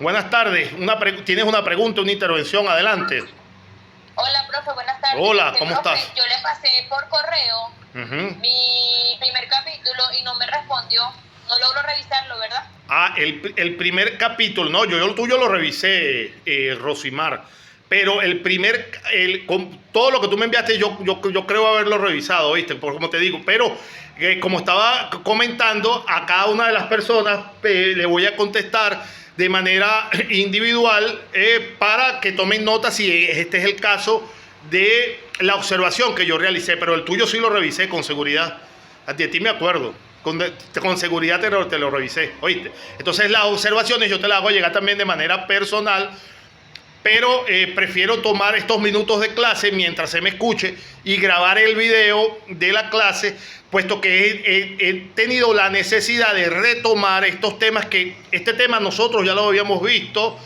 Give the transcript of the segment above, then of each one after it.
Buenas tardes. ¿Tienes una pregunta, una intervención? Adelante. Hola, profe, buenas tardes. Hola, ¿cómo Profe, estás? yo le pasé por correo Ujú. mi primer capítulo y no me respondió. No logro revisarlo, ¿verdad? El primer capítulo, no, yo el tuyo lo revisé, Rosimar, pero con todo lo que tú me enviaste, yo creo haberlo revisado, ¿viste? Por como te digo, pero como estaba comentando, a cada una de las personas le voy a contestar de manera individual para que tomen nota si este es el caso de la observación que yo realicé, pero el tuyo sí lo revisé con seguridad. De ti me acuerdo. Con seguridad te lo revisé, ¿oíste? Entonces las observaciones yo te las hago llegar también de manera personal, pero prefiero tomar estos minutos de clase mientras se me escuche y grabar el video de la clase, puesto que he tenido la necesidad de retomar estos temas que este tema nosotros ya lo habíamos visto,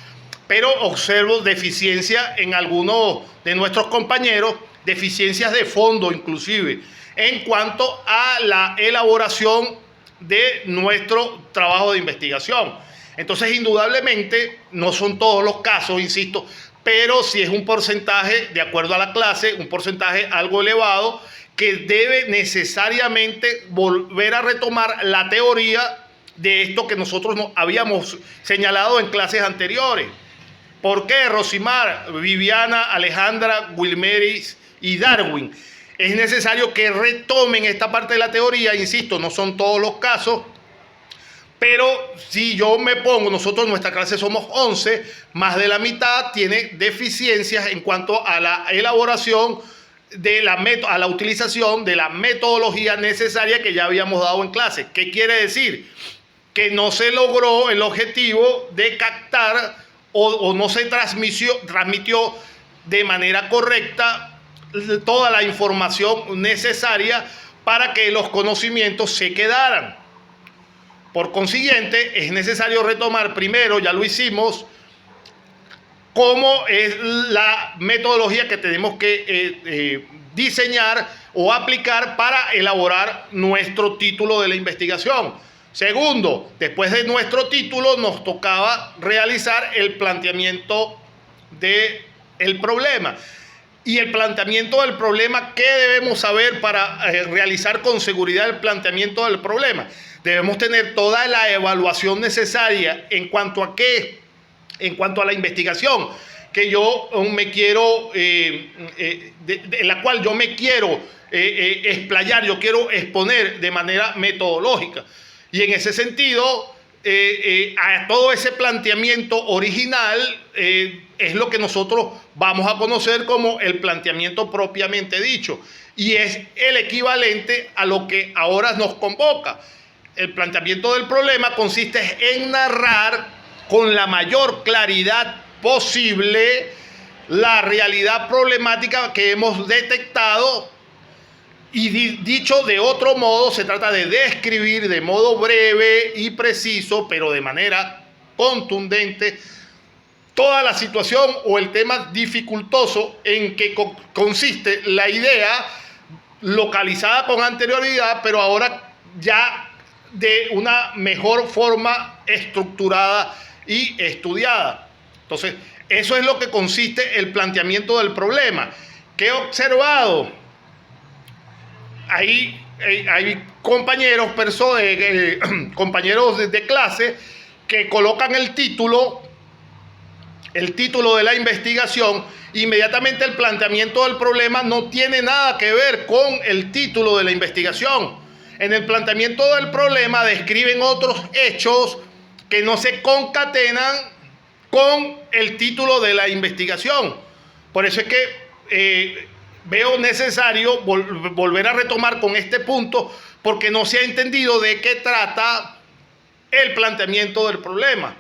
pero observo deficiencia en algunos de nuestros compañeros, deficiencias de fondo inclusive, en cuanto a la elaboración de nuestro trabajo de investigación. Entonces, indudablemente, no son todos los casos, insisto, pero sí es un porcentaje, de acuerdo a la clase, un porcentaje algo elevado, que debe necesariamente volver a retomar la teoría de esto que nosotros habíamos señalado en clases anteriores. ¿Por qué, Rosimar, Viviana, Alejandra, Wilmeris y Darwin? Es necesario que retomen esta parte de la teoría, insisto, no son todos los casos, pero si yo me pongo, nosotros en nuestra clase somos 11, más de la mitad tiene deficiencias en cuanto a la elaboración a la utilización de la metodología necesaria que ya habíamos dado en clase. ¿Qué quiere decir? Que no se logró el objetivo de captar o no se transmitió de manera correcta toda la información necesaria para que los conocimientos se quedaran. Por consiguiente, es necesario retomar primero, ya lo hicimos, cómo es la metodología que tenemos que diseñar o aplicar para elaborar nuestro título de la investigación. Segundo, después de nuestro título nos tocaba realizar el planteamiento del problema. Y el planteamiento del problema, ¿qué debemos saber para realizar con seguridad el planteamiento del problema? Debemos tener toda la evaluación necesaria en cuanto a qué, en cuanto a la investigación que yo me quiero, en la cual yo me quiero explayar, yo quiero exponer de manera metodológica. Y en ese sentido, a todo ese planteamiento original es lo que nosotros vamos a conocer como el planteamiento propiamente dicho. Y es el equivalente a lo que ahora nos convoca. El planteamiento del problema consiste en narrar con la mayor claridad posible la realidad problemática que hemos detectado. Y dicho de otro modo, se trata de describir de modo breve y preciso, pero de manera contundente, toda la situación o el tema dificultoso en que consiste la idea localizada con anterioridad, pero ahora ya de una mejor forma estructurada y estudiada. Entonces, eso es lo que consiste el planteamiento del problema. ¿Qué he observado? Hay compañeros de clase que colocan el título de la investigación. Inmediatamente el planteamiento del problema no tiene nada que ver con el título de la investigación. En el planteamiento del problema describen otros hechos que no se concatenan con el título de la investigación. Por eso es que veo necesario volver a retomar con este punto, porque no se ha entendido de qué trata el planteamiento del problema.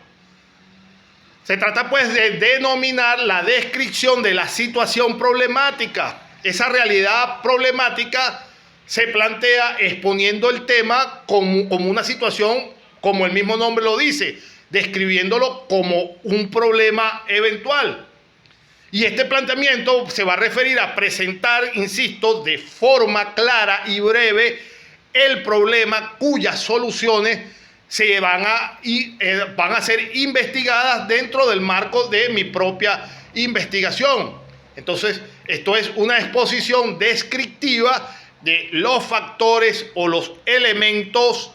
Se trata pues de denominar la descripción de la situación problemática. Esa realidad problemática se plantea exponiendo el tema como una situación, como el mismo nombre lo dice, describiéndolo como un problema eventual. Y este planteamiento se va a referir a presentar, insisto, de forma clara y breve el problema cuyas soluciones van a ser investigadas dentro del marco de mi propia investigación. Entonces, esto es una exposición descriptiva de los factores o los elementos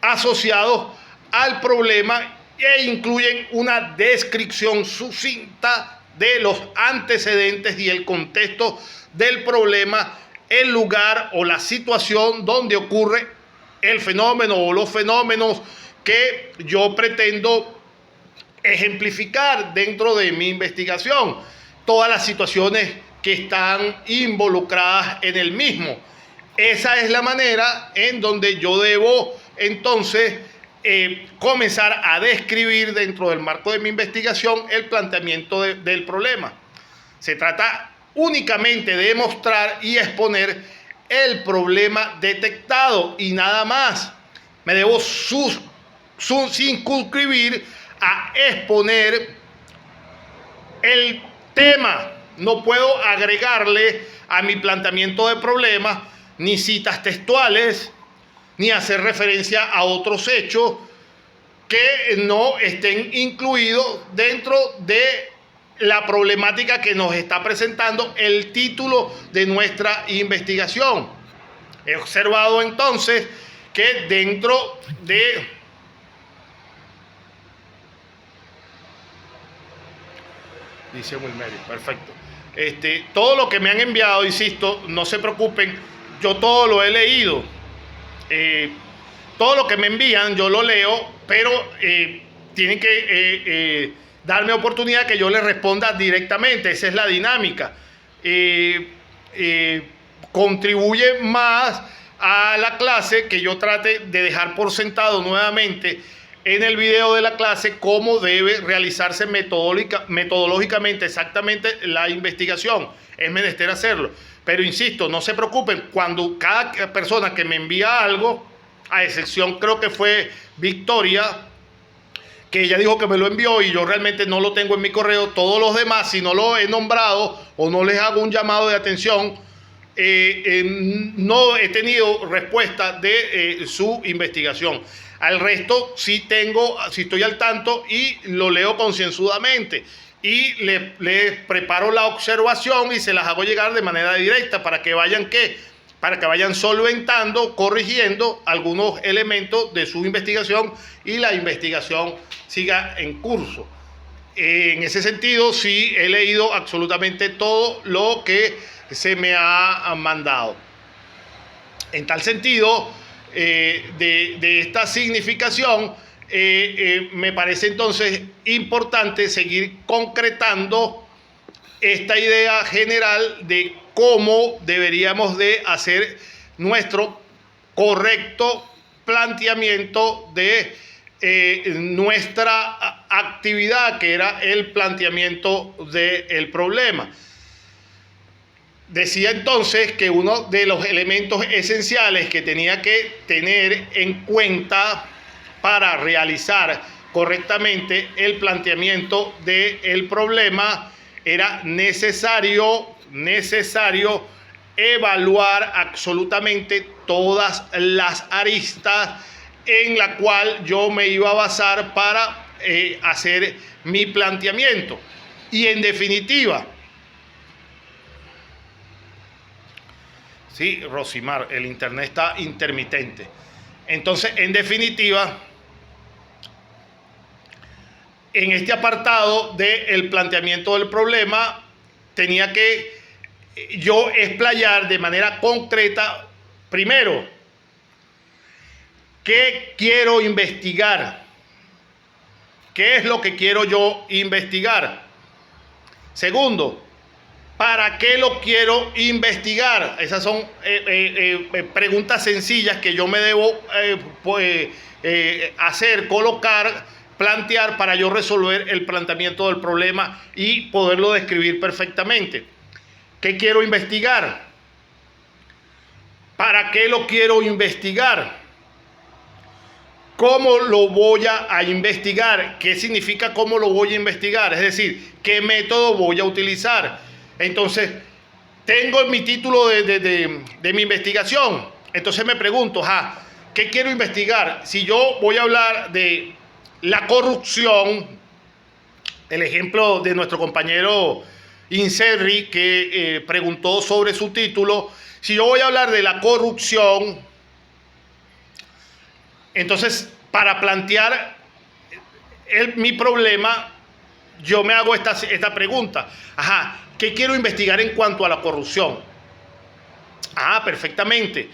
asociados al problema e incluyen una descripción sucinta de los antecedentes y el contexto del problema, el lugar o la situación donde ocurre el fenómeno o los fenómenos que yo pretendo ejemplificar dentro de mi investigación, todas las situaciones que están involucradas en el mismo. Esa es la manera en donde yo debo entonces comenzar a describir dentro del marco de mi investigación el planteamiento del problema. Se trata únicamente de mostrar y exponer el problema detectado y nada más. Me debo circunscribir a exponer el tema. No puedo agregarle a mi planteamiento de problema ni citas textuales, ni hacer referencia a otros hechos que no estén incluidos dentro de la problemática que nos está presentando el título de nuestra investigación. He observado entonces que dentro de dice Wilmery, perfecto. Todo lo que me han enviado, insisto, no se preocupen, yo todo lo he leído. Todo lo que me envían yo lo leo, pero tienen que darme oportunidad que yo les responda directamente. Esa es la dinámica. Contribuye más a la clase que yo trate de dejar por sentado nuevamente en el video de la clase cómo debe realizarse metodológicamente exactamente la investigación. Es menester hacerlo. Pero insisto, no se preocupen, cuando cada persona que me envía algo, a excepción creo que fue Victoria, que ella dijo que me lo envió y yo realmente no lo tengo en mi correo, todos los demás, si no lo he nombrado o no les hago un llamado de atención, no he tenido respuesta de su investigación. Al resto sí estoy al tanto y lo leo concienzudamente. Y les preparo la observación y se las hago llegar de manera directa para que vayan solventando, corrigiendo algunos elementos de su investigación y la investigación siga en curso. En ese sentido, sí he leído absolutamente todo lo que se me ha mandado. En tal sentido, de esta significación, me parece entonces importante seguir concretando esta idea general de cómo deberíamos de hacer nuestro correcto planteamiento de nuestra actividad, que era el planteamiento del problema. Decía entonces que uno de los elementos esenciales que tenía que tener en cuenta para realizar correctamente el planteamiento del problema era necesario evaluar absolutamente todas las aristas en la cual yo me iba a basar para hacer mi planteamiento. Y en definitiva, sí, Rosimar, el internet está intermitente. Entonces, en definitiva, en este apartado del planteamiento del problema, tenía que yo explayar de manera concreta, primero, ¿qué quiero investigar? ¿Qué es lo que quiero yo investigar? Segundo, ¿para qué lo quiero investigar? Esas son preguntas sencillas que yo me debo hacer, colocar, plantear para yo resolver el planteamiento del problema y poderlo describir perfectamente. ¿Qué quiero investigar? ¿Para qué lo quiero investigar? ¿Cómo lo voy a investigar? ¿Qué significa cómo lo voy a investigar? Es decir, ¿qué método voy a utilizar? Entonces, tengo mi título de mi investigación. Entonces me pregunto, ¿qué quiero investigar? Si yo voy a hablar de la corrupción, el ejemplo de nuestro compañero Inserri, que preguntó sobre su título, si yo voy a hablar de la corrupción, entonces para plantear mi problema, yo me hago esta pregunta. Ajá, ¿qué quiero investigar en cuanto a la corrupción? Ah, perfectamente.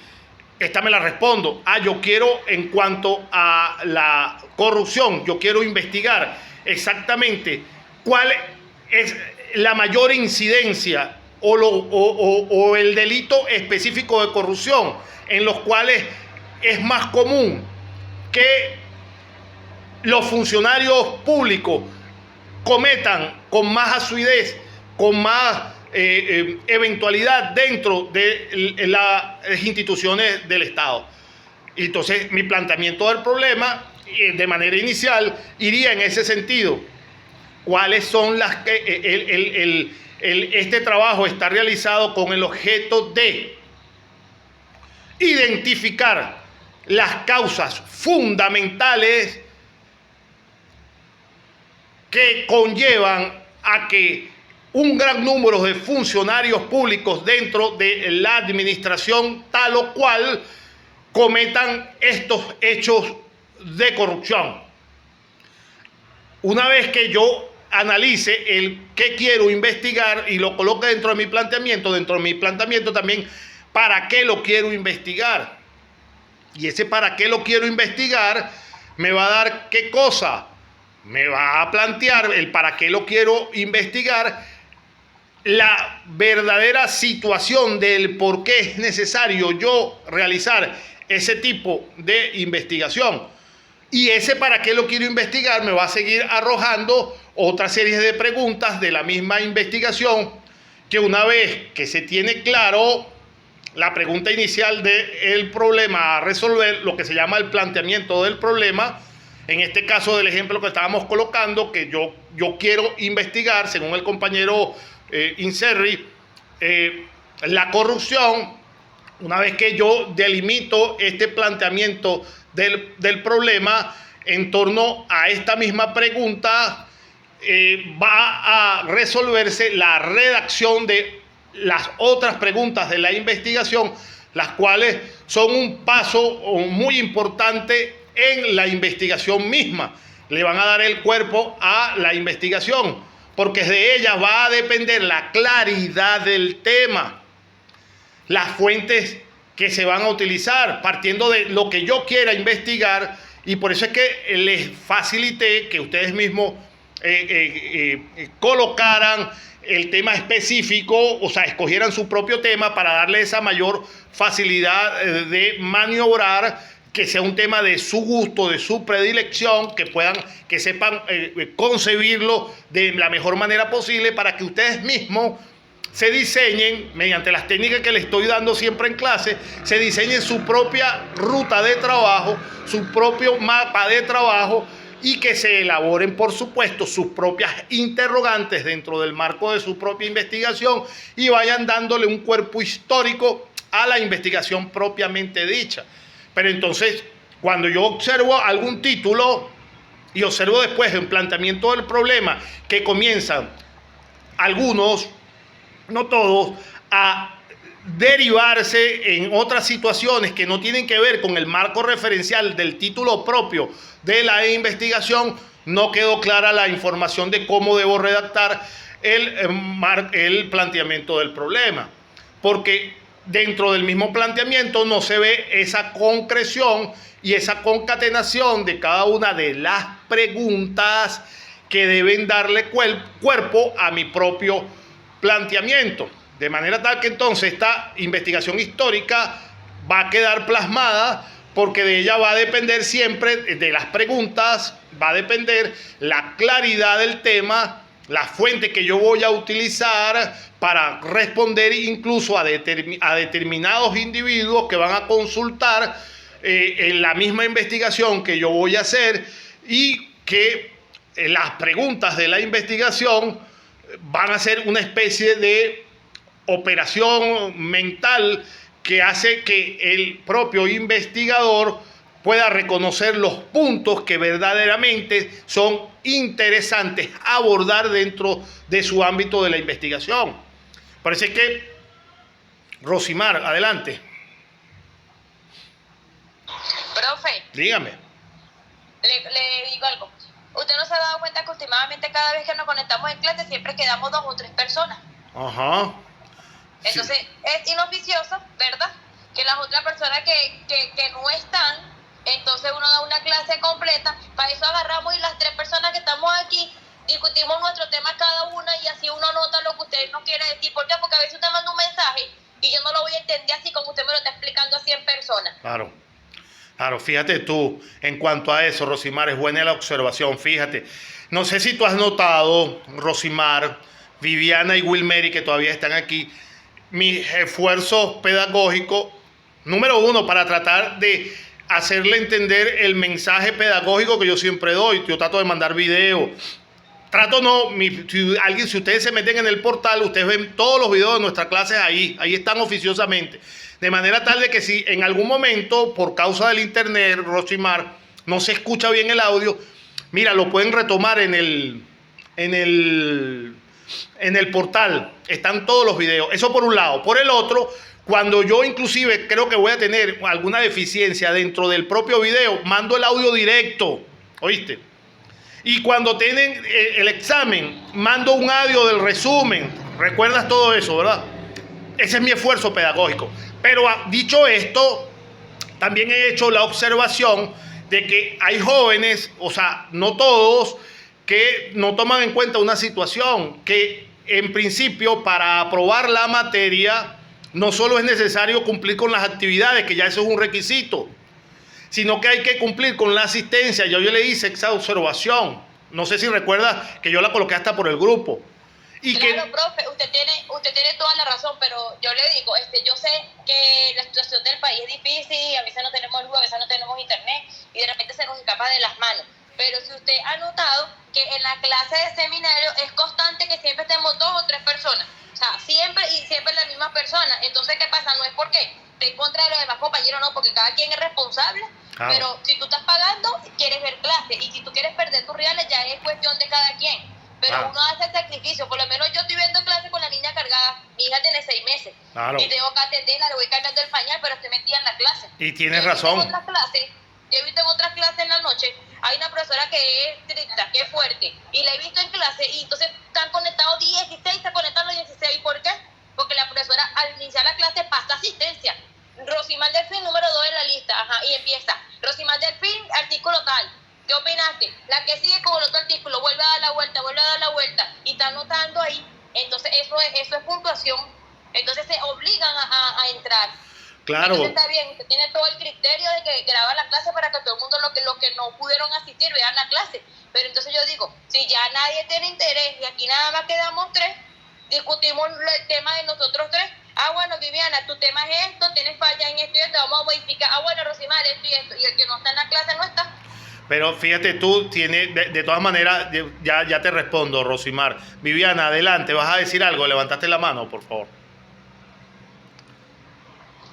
Esta me la respondo. Ah, yo quiero, en cuanto a la corrupción, yo quiero investigar exactamente cuál es la mayor incidencia o el delito específico de corrupción en los cuales es más común que los funcionarios públicos cometan con más asiduidad, con más eventualidad dentro de las instituciones del Estado. Entonces, mi planteamiento del problema, de manera inicial, iría en ese sentido. ¿Cuáles son las que este trabajo está realizado con el objeto de identificar las causas fundamentales que conllevan a que un gran número de funcionarios públicos dentro de la administración tal o cual cometan estos hechos de corrupción? Una vez que yo analice el qué quiero investigar y lo coloque dentro de mi planteamiento también para qué lo quiero investigar. Y ese para qué lo quiero investigar me va a dar qué cosa. Me va a plantear el para qué lo quiero investigar, la verdadera situación del por qué es necesario yo realizar ese tipo de investigación. Y ese para qué lo quiero investigar me va a seguir arrojando otra serie de preguntas de la misma investigación, que una vez que se tiene claro la pregunta inicial del problema a resolver, lo que se llama el planteamiento del problema, en este caso del ejemplo que estábamos colocando, que yo quiero investigar, según el compañero Inserri, la corrupción. Una vez que yo delimito este planteamiento del problema en torno a esta misma pregunta, va a resolverse la redacción de las otras preguntas de la investigación, las cuales son un paso muy importante en la investigación misma. Le van a dar el cuerpo a la investigación, porque de ella va a depender la claridad del tema, las fuentes que se van a utilizar, partiendo de lo que yo quiera investigar. Y por eso es que les facilité que ustedes mismos colocaran el tema específico, o sea, escogieran su propio tema para darle esa mayor facilidad de maniobrar, que sea un tema de su gusto, de su predilección, que sepan concebirlo de la mejor manera posible para que ustedes mismos se diseñen, mediante las técnicas que les estoy dando siempre en clase, se diseñen su propia ruta de trabajo, su propio mapa de trabajo, y que se elaboren, por supuesto, sus propias interrogantes dentro del marco de su propia investigación y vayan dándole un cuerpo histórico a la investigación propiamente dicha. Pero entonces, cuando yo observo algún título y observo después el planteamiento del problema, que comienzan algunos, no todos, a derivarse en otras situaciones que no tienen que ver con el marco referencial del título propio de la investigación, no quedó clara la información de cómo debo redactar el planteamiento del problema. Porque dentro del mismo planteamiento no se ve esa concreción y esa concatenación de cada una de las preguntas que deben darle cuerpo a mi propio planteamiento. De manera tal que entonces esta investigación histórica va a quedar plasmada, porque de ella va a depender siempre, de las preguntas, va a depender la claridad del tema, la fuente que yo voy a utilizar para responder incluso a determinados individuos que van a consultar en la misma investigación que yo voy a hacer, y que las preguntas de la investigación van a ser una especie de operación mental que hace que el propio investigador pueda reconocer los puntos que verdaderamente son interesantes abordar dentro de su ámbito de la investigación. Parece que, Rosimar, adelante. Profe, Dígame. le digo algo. Usted no se ha dado cuenta que últimamente cada vez que nos conectamos en clase siempre quedamos 2 o 3 personas. Ajá. Entonces es inoficioso, ¿verdad? Que las otras personas que no están, entonces uno da una clase completa. Para eso agarramos y las 3 personas que estamos aquí discutimos nuestro tema cada una y así uno anota lo que usted no quiere decir. ¿Por qué? Porque a veces usted manda un mensaje y yo no lo voy a entender así como usted me lo está explicando así en persona. Claro. Claro, fíjate tú, en cuanto a eso, Rosimar, es buena la observación, fíjate. No sé si tú has notado, Rosimar, Viviana y Wilmeri, que todavía están aquí, mis esfuerzos pedagógicos, número 1, para tratar de hacerle entender el mensaje pedagógico que yo siempre doy. Yo trato de mandar videos. Si ustedes se meten en el portal, ustedes ven todos los videos de nuestras clases ahí están oficiosamente. De manera tal de que si en algún momento, por causa del internet, Rosimar, no se escucha bien el audio, mira, lo pueden retomar en el portal. Están todos los videos. Eso por un lado. Por el otro, cuando yo inclusive creo que voy a tener alguna deficiencia dentro del propio video, mando el audio directo, ¿oíste? Y cuando tienen el examen, mando un audio del resumen. ¿Recuerdas todo eso, verdad? Ese es mi esfuerzo pedagógico. Pero dicho esto, también he hecho la observación de que hay jóvenes, o sea, no todos, que no toman en cuenta una situación, que en principio para aprobar la materia no solo es necesario cumplir con las actividades, que ya eso es un requisito, sino que hay que cumplir con la asistencia. Yo le hice esa observación. No sé si recuerdas que yo la coloqué hasta por el grupo. Y claro, profe, usted tiene toda la razón, pero yo le digo, yo sé que la situación del país es difícil, a veces no tenemos luz, a veces no tenemos internet, y de repente se nos escapa de las manos. Pero si usted ha notado que en la clase de seminario es constante que siempre estemos 2 o 3 personas. O sea, siempre la misma persona. Entonces, ¿qué pasa? No es porque esté en contra de los demás compañeros, no, porque cada quien es responsable. Claro. Pero si tú estás pagando, quieres ver clase. Y si tú quieres perder tus reales, ya es cuestión de cada quien. Pero uno hace el sacrificio. Por lo menos yo estoy viendo clase con la niña cargada. Mi hija tiene 6 meses. Claro. Y tengo que atenderla, le voy cambiando el pañal, pero estoy metida en la clase. Y tienes razón. Yo he visto en otras clases en la noche, hay una profesora que es estricta, que es fuerte, y la he visto en clase, y entonces están conectados 16, se conectan los 16. ¿Por qué? Porque la profesora al iniciar la clase pasa asistencia. Rosimar Delfín, número 2 en la lista, y empieza. Rosimar Delfín, artículo tal. ¿Qué opinaste? La que sigue con el otro artículo, vuelve a dar la vuelta, y está anotando ahí. Entonces eso es puntuación. Entonces se obligan a entrar. Claro. Entonces está bien, usted tiene todo el criterio de que graba la clase para que todo el mundo, los que no pudieron asistir, vean la clase. Pero entonces yo digo, si ya nadie tiene interés y aquí nada más quedamos 3, discutimos el tema de nosotros 3. Bueno, Viviana, tu tema es esto, tienes falla en esto y esto, vamos a modificar. Bueno, Rosimar, esto y esto. Y el que no está en la clase no está. Pero fíjate tú, de todas maneras, ya te respondo, Rosimar. Viviana, adelante, ¿vas a decir algo? Levantaste la mano, por favor.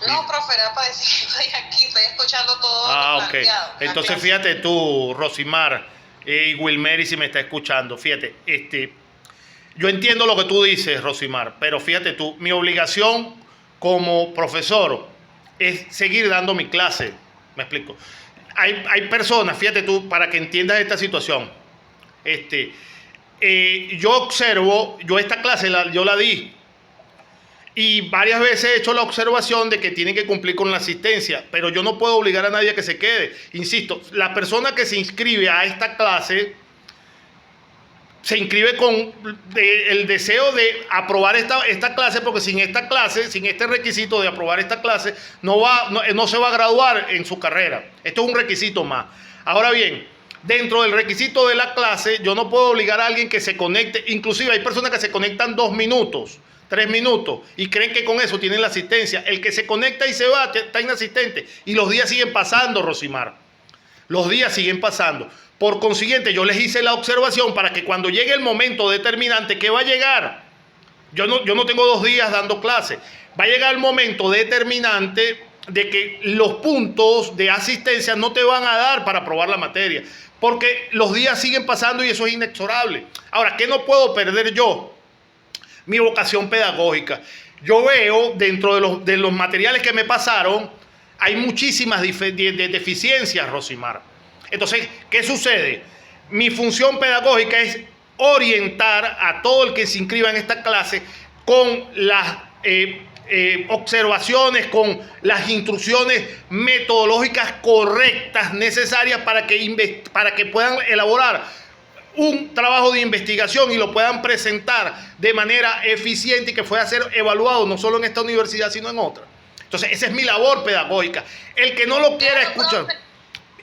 No, profe, era para decir que estoy aquí, estoy escuchando todo. Ok. Entonces fíjate tú, Rosimar, y Wilmeri, si me está escuchando, fíjate, yo entiendo lo que tú dices, Rosimar, pero fíjate tú, mi obligación como profesor es seguir dando mi clase. Me explico. Hay personas, fíjate tú, para que entiendas esta situación. Yo observo, yo esta clase yo la di. Y varias veces he hecho la observación de que tienen que cumplir con la asistencia, pero yo no puedo obligar a nadie a que se quede. Insisto, la persona que se inscribe a esta clase se inscribe con el deseo de aprobar esta clase, porque sin esta clase, sin este requisito de aprobar esta clase, no se va a graduar en su carrera. Esto es un requisito más. Ahora bien, dentro del requisito de la clase, yo no puedo obligar a alguien que se conecte. Inclusive hay personas que se conectan 2 minutos. 3 minutos y creen que con eso tienen la asistencia. El que se conecta y se va está inasistente. Y los días siguen pasando, Rosimar. Los días siguen pasando. Por consiguiente, yo les hice la observación para que cuando llegue el momento determinante que va a llegar, yo no tengo 2 días dando clase, va a llegar el momento determinante de que los puntos de asistencia no te van a dar para aprobar la materia, porque los días siguen pasando y eso es inexorable. Ahora, ¿qué no puedo perder yo? Mi vocación pedagógica. Yo veo dentro de los materiales que me pasaron, hay muchísimas deficiencias, Rosimar. Entonces, ¿qué sucede? Mi función pedagógica es orientar a todo el que se inscriba en esta clase con las observaciones, con las instrucciones metodológicas correctas necesarias para que puedan elaborar un trabajo de investigación y lo puedan presentar de manera eficiente y que pueda ser evaluado no solo en esta universidad sino en otra. Entonces esa es mi labor pedagógica. El que no lo quiera escuchar,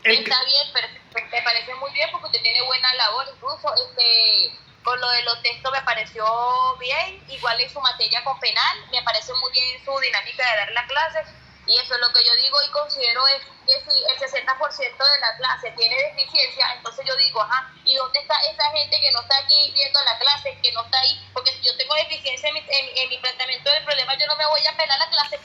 está bien, pero me parece muy bien porque usted tiene buena labor, incluso con lo de los textos me pareció bien, igual en su materia con penal, me parece muy bien su dinámica de dar la clase, y eso es lo que yo digo y considero es que si el 60% de la clase tiene deficiencia, entonces yo digo, ajá, ¿y dónde está esa gente que no está aquí viendo la clase, que no está ahí? Porque si yo tengo deficiencia en mi planteamiento del problema, yo no me voy a pelar la clase.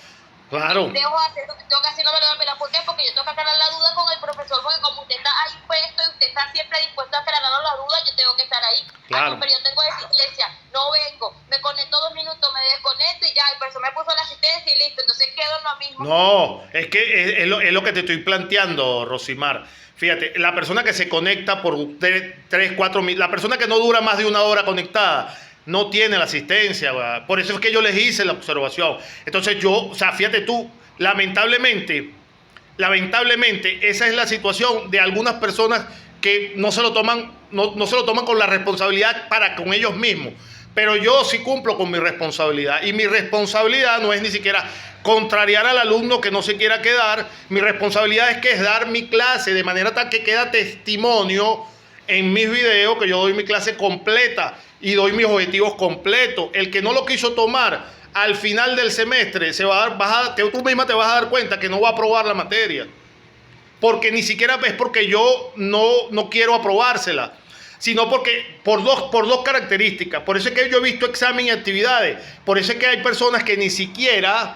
claro, Dejo hacer lo que tengo que hacer, no me lo voy a pelar. ¿Por qué? Porque yo tengo que aclarar la duda con el profesor, porque como usted está ahí puesto y usted está siempre dispuesto a aclarar las dudas, yo tengo que estar ahí. Claro. Pero yo tengo deficiencia, no vengo, me conecto 2 minutos, me desconecto y ya, el profesor me puso la asistencia y listo, entonces quedo en lo mismo. no, es que es lo que te estoy planteando, Rosimar. Fíjate, la persona que se conecta por 3, 4 minutos, la persona que no dura más de 1 hora conectada, no tiene la asistencia, ¿verdad? Por eso es que yo les hice la observación. Entonces yo, o sea, fíjate tú, lamentablemente, esa es la situación de algunas personas que no se lo toman, no se lo toman con la responsabilidad para con ellos mismos. Pero yo sí cumplo con mi responsabilidad. Y mi responsabilidad no es ni siquiera contrariar al alumno que no se quiera quedar. Mi responsabilidad es dar mi clase de manera tal que queda testimonio en mis videos, que yo doy mi clase completa y doy mis objetivos completos. El que no lo quiso tomar al final del semestre, tú misma te vas a dar cuenta que no va a aprobar la materia. Porque ni siquiera es porque yo no quiero aprobársela, sino porque por dos características. Por eso es que yo he visto examen y actividades. Por eso es que hay personas que ni siquiera